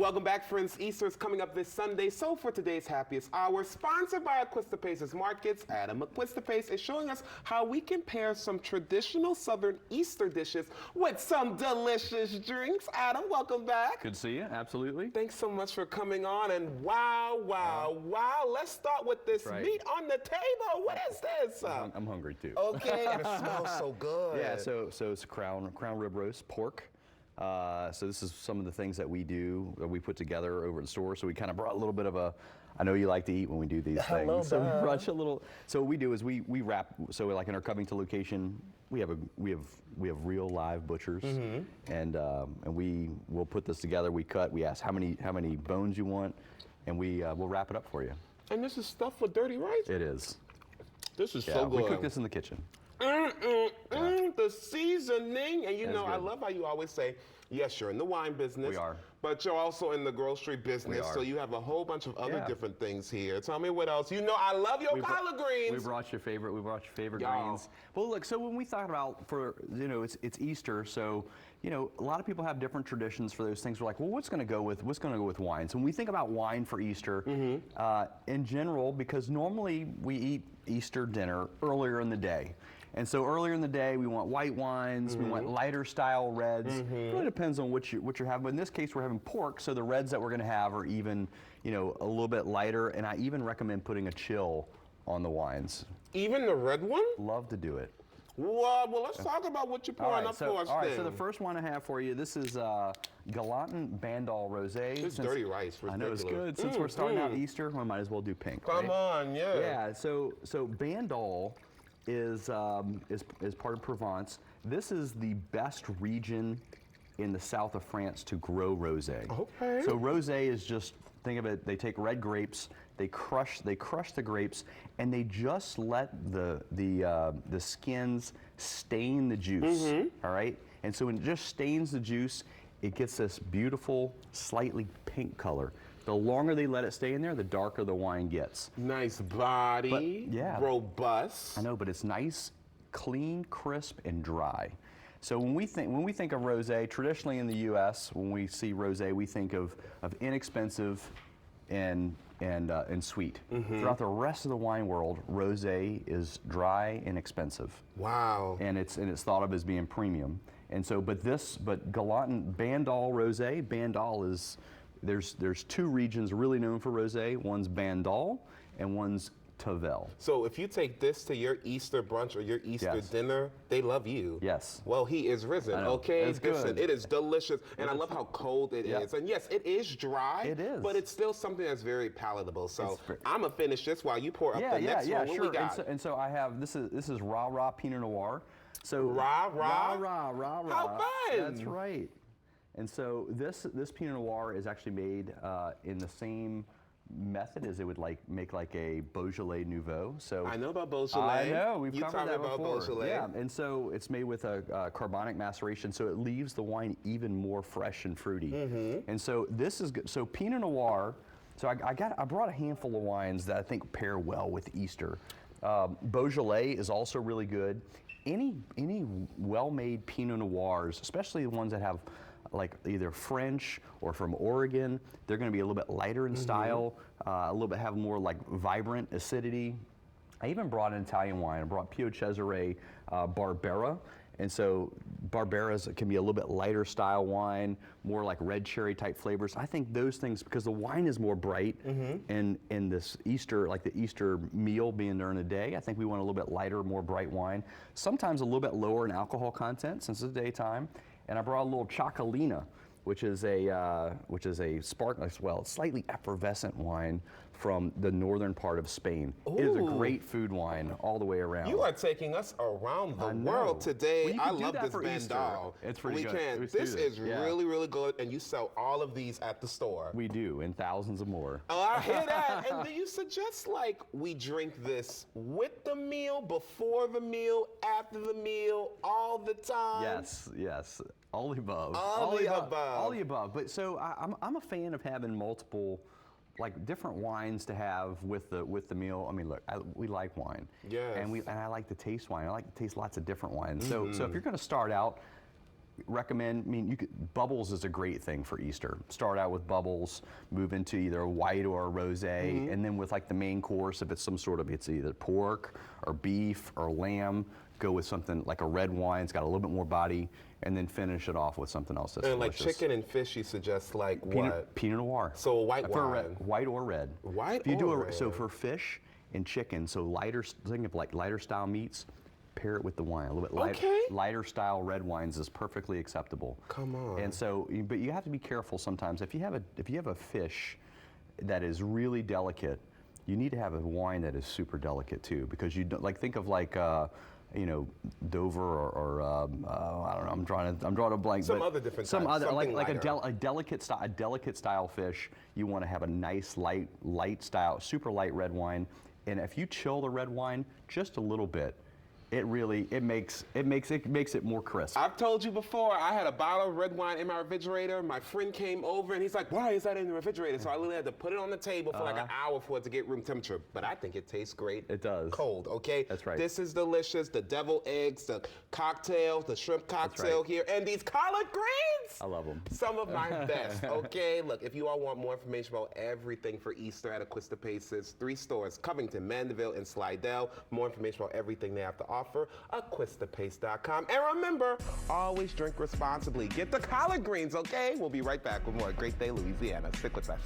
Welcome back, friends. Easter is coming up this Sunday, so for today's Happiest Hour, sponsored by Pace's Markets, Adam Pace is showing us how we can pair some traditional Southern Easter dishes with some delicious drinks. Adam, welcome back. Good to see you, absolutely. Thanks so much for coming on, and wow. Let's start with this meat on the table. What is this? I'm hungry too. Okay, and it smells so good. Yeah, so it's crown rib roast pork. So this is some of the things that we do, that we put together over at the store. So we kind of brought a little bit of a, I know you like to eat when we do these things. So we brought you a little, so what we do is we wrap, so like in our Covington location, we have real live butchers, and we will put this together, we cut, we ask how many bones you want, and we'll wrap it up for you. And this is stuffed with dirty rice? It is. This is so good. We cook this in the kitchen. The seasoning, and you know, good. I love how you always say, yes, you're in the wine business. We are. But you're also in the grocery business, We are. so you have a whole bunch of other different things here. Tell me what else. You know, I love your collard greens. We brought your favorite greens. Well, look, so when we thought about, it's Easter, so, a lot of people have different traditions for those things. We're like, well, what's going to go with wine? So when we think about wine for Easter, in general, because normally we eat Easter dinner earlier in the day. And so earlier in the day, we want white wines, we want lighter style reds. It really depends on what you're having. But in this case, we're having pork, so the reds that we're gonna have are even, a little bit lighter. And I even recommend putting a chill on the wines. Even the red one? Love to do it. Well, let's talk about what you're pouring up for us. All right, so the first one I have for you, this is Galantin Bandol Rosé. It's dirty rice. I know it's good. Since we're starting out Easter, we might as well do pink. Come on, yeah. Yeah, so Bandol is part of Provence. This is the best region in the south of France to grow rosé. Okay. So rosé is just, think of it, they take red grapes, they crush the grapes, and they just let the skins stain the juice. All right? And so when it just stains the juice, it gets this beautiful, slightly pink color. The longer they let it stay in there, the darker the wine gets. Nice body, robust. I know, but it's nice, clean, crisp, and dry. So when we think of rosé, traditionally in the U.S., when we see rosé, we think of inexpensive and sweet. Throughout the rest of the wine world, rosé is dry and expensive. Wow. And it's thought of as being premium. And so, but Galantin Bandol Rosé, Bandol is. There's two regions really known for rosé. One's Bandol and one's Tavel. So if you take this to your Easter brunch or your Easter dinner, they love you. Yes. Well, he is risen. Okay, it's good. It is delicious, and I love how cold it is. And yes, it is dry. It is. But it's still something that's very palatable. So I'm gonna finish this while you pour up the next one. What sure. we got? And so I have this is raw Pinot Noir. So raw. How fun! That's right. And so this Pinot Noir is actually made in the same method as it would make like a Beaujolais Nouveau. So I know about Beaujolais. I know, we've you covered that about before. Beaujolais. Yeah, and so it's made with a carbonic maceration, so it leaves the wine even more fresh and fruity. And so this is good. So Pinot Noir. So I brought a handful of wines that I think pair well with Easter. Beaujolais is also really good. Any well-made Pinot Noirs, especially the ones that have like either French or from Oregon, they're going to be a little bit lighter in style, a little bit have more like vibrant acidity. I even brought an Italian wine. I brought Pio Cesare Barbera. And so Barberas can be a little bit lighter style wine, more like red cherry type flavors. I think those things, because the wine is more bright, and this Easter, like the Easter meal being during the day, I think we want a little bit lighter, more bright wine. Sometimes a little bit lower in alcohol content since it's daytime. And I brought a little Chacalina, which is a slightly effervescent wine from the northern part of Spain. Ooh. It is a great food wine all the way around. You are taking us around the world today. Well, I love this Bandol. It's pretty good. We can. This is really, really good, and you sell all of these at the store. We do, and thousands of more. Oh, I hear that. And do you suggest like we drink this with the meal, before the meal, after the meal, all the time? Yes. All the above. All the above. But so I'm a fan of having multiple, like different wines to have with the meal. I mean, look, we like wine. Yes. And I like to taste wine. I like to taste lots of different wines. So if you're going to start out, recommend, I mean, bubbles is a great thing for Easter. Start out with bubbles, move into either a white or a rosé, and then with like the main course, if it's some sort of, it's either pork or beef or lamb, go with something like a red wine. It's got a little bit more body, and then finish it off with something else that's And like delicious. chicken and fish, you suggest like what? Pinot Noir. So a white For wine. white or red. White if you or do red. So for fish and chicken, so lighter, think of like lighter style meats, pair it with the wine. A little bit lighter style red wines is perfectly acceptable. Come on. And so, but you have to be careful sometimes. If you have a fish that is really delicate, you need to have a wine that is super delicate too, because you don't, like, think of like you know, Dover or I don't know. I'm drawing a blank. Some but other different some types, other something like lighter. a delicate style fish. You want to have a nice light style, super light red wine. And if you chill the red wine just a little bit, it really makes it more crisp. I've told you before, I had a bottle of red wine in my refrigerator. My friend came over and he's like, why is that in the refrigerator? So I literally had to put it on the table for like an hour for it to get room temperature. But I think it tastes great. It does. Cold, okay? That's right. This is delicious. The deviled eggs, the cocktail, the shrimp cocktail right. here, and these collard greens. I love them. Some of my best, okay? Look, if you all want more information about everything for Easter at Acuesta Paces, 3 stores, Covington, Mandeville, and Slidell. More information about everything they have to offer, AcuestaPace.com. And remember, always drink responsibly. Get the collard greens, okay? We'll be right back with more Great Day Louisiana. Stick with us.